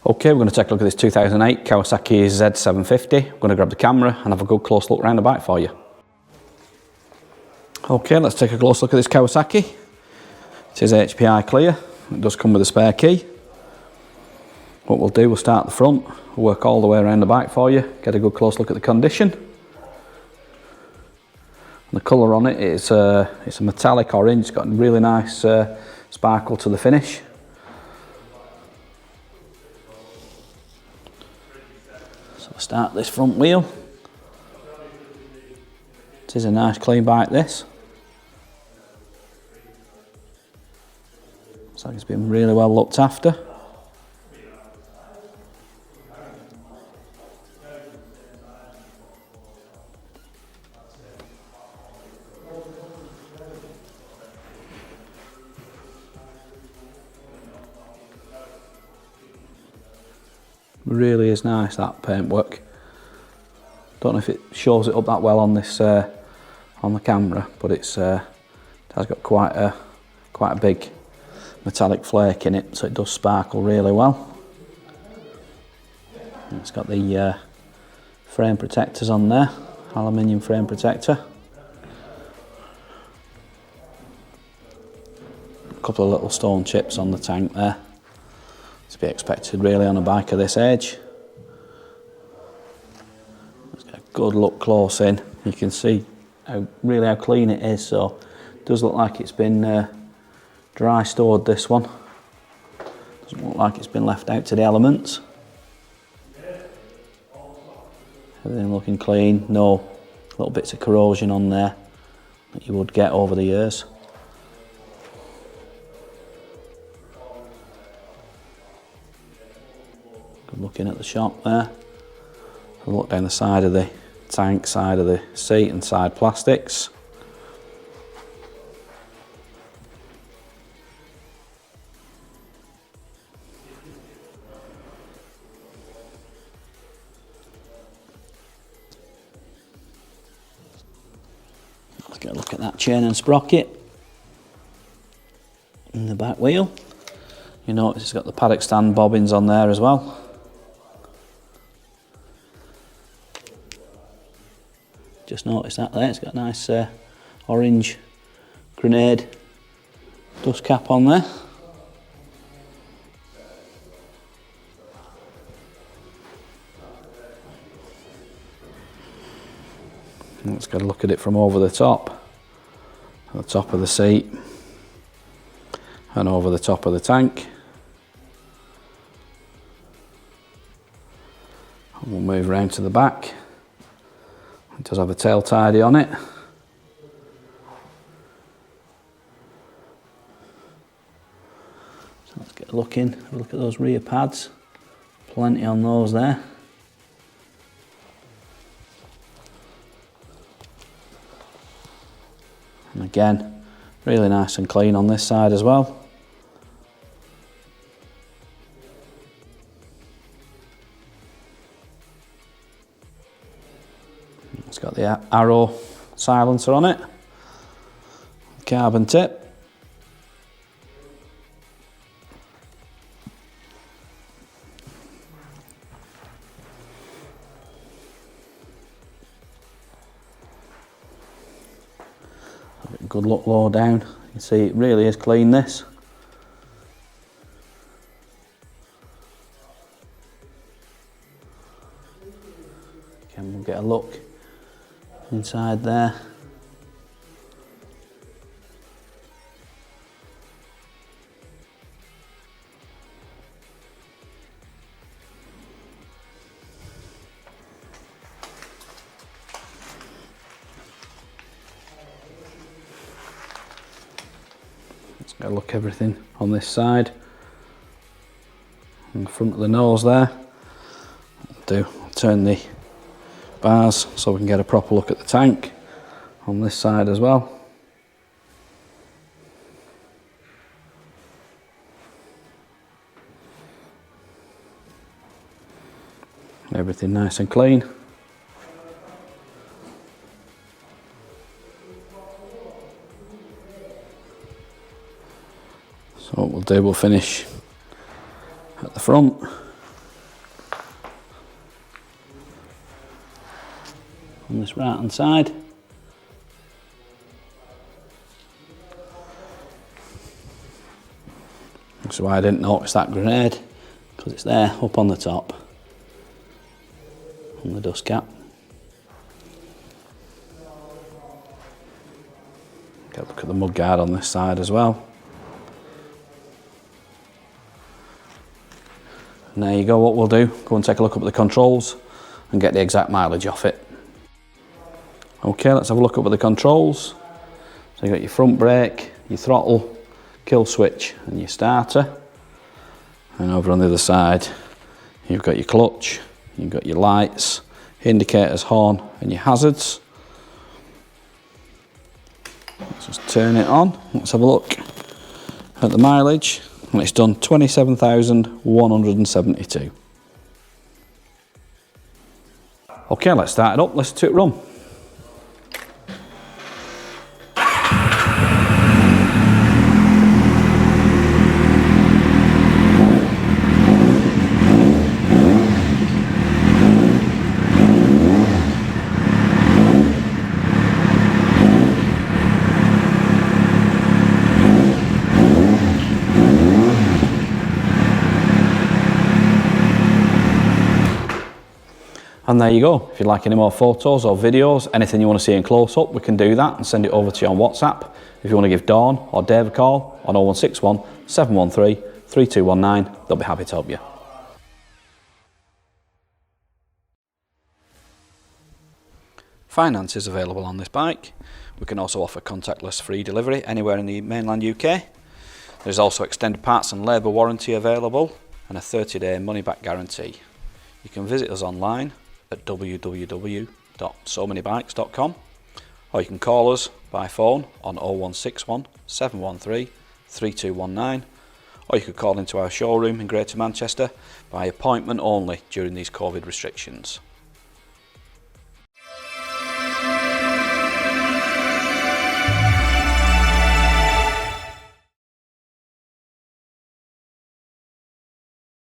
Okay, we're going to take a look at this 2008 Kawasaki Z750. I'm going to grab the camera and have a good close look around the bike for you. Okay, let's take a close look at this Kawasaki. It is HPI clear. It does come with a spare key. What we'll do, we'll start at the front, we'll work all the way around the bike for you, get a good close look at the condition. And the colour on it is it's a metallic orange. It's got a really nice sparkle to the finish. So we'll start this front wheel. It is a nice clean bike, this. Looks like it's been really well looked after. Really is nice, that paintwork. Don't know if it shows it up that well on this on the camera, but it has got quite a big metallic flake in it, so it does sparkle really well. And it's got the frame protectors on there, aluminium frame protector. A couple of little stone chips on the tank there. To be expected really on a bike of this age. Let's get a good look close in. You can see how clean it is, so it does look like it's been dry stored, this one. Doesn't look like it's been left out to the elements. Everything looking clean, no little bits of corrosion on there that you would get over the years. Good looking at the shop there. I'll look down the side of the tank, side of the seat and side plastics. Let's get a look at that chain and sprocket in the back wheel. You notice it's got the paddock stand bobbins on there as well. Just noticed that there, it's got a nice orange grenade dust cap on there. Let's get a look at it from over the top of the seat and over the top of the tank. And we'll move around to the back. It does have a tail tidy on it. So let's get a look in, have a look at those rear pads. Plenty on those there. And again, really nice and clean on this side as well. It's got the Arrow silencer on it, carbon tip. Have a good look low down. You can see it really is clean, this. Again, we'll get a look inside there. Let's get a look at everything on this side. In the front of the nose there. I'll turn the bars so we can get a proper look at the tank on this side as well. Everything nice and clean. So what we'll do, we'll finish at the front. on this right hand side. That's why I didn't notice that grenade, because it's there up on the top, on the dust cap. Get a look at the mud guard on this side as well. And there you go, what we'll do, go and take a look up at the controls and get the exact mileage off it. Okay, let's have a look up at the controls. So you've got your front brake, your throttle, kill switch and your starter. And over on the other side, you've got your clutch, you've got your lights, indicators, horn and your hazards. Let's just turn it on. Let's have a look at the mileage. And it's done 27,172. Okay, let's start it up. Let's do it run. And there you go. If you'd like any more photos or videos, anything you want to see in close up, we can do that and send it over to you on WhatsApp. If you want to give Dawn or Dave a call on 0161 713 3219, they'll be happy to help you. Finance is available on this bike. We can also offer contactless free delivery anywhere in the mainland UK. There's also extended parts and labour warranty available and a 30-day money-back guarantee. You can visit us online at www.SoManyBikes.com, or you can call us by phone on 0161 713 3219, or you could call into our showroom in Greater Manchester by appointment only during these COVID restrictions.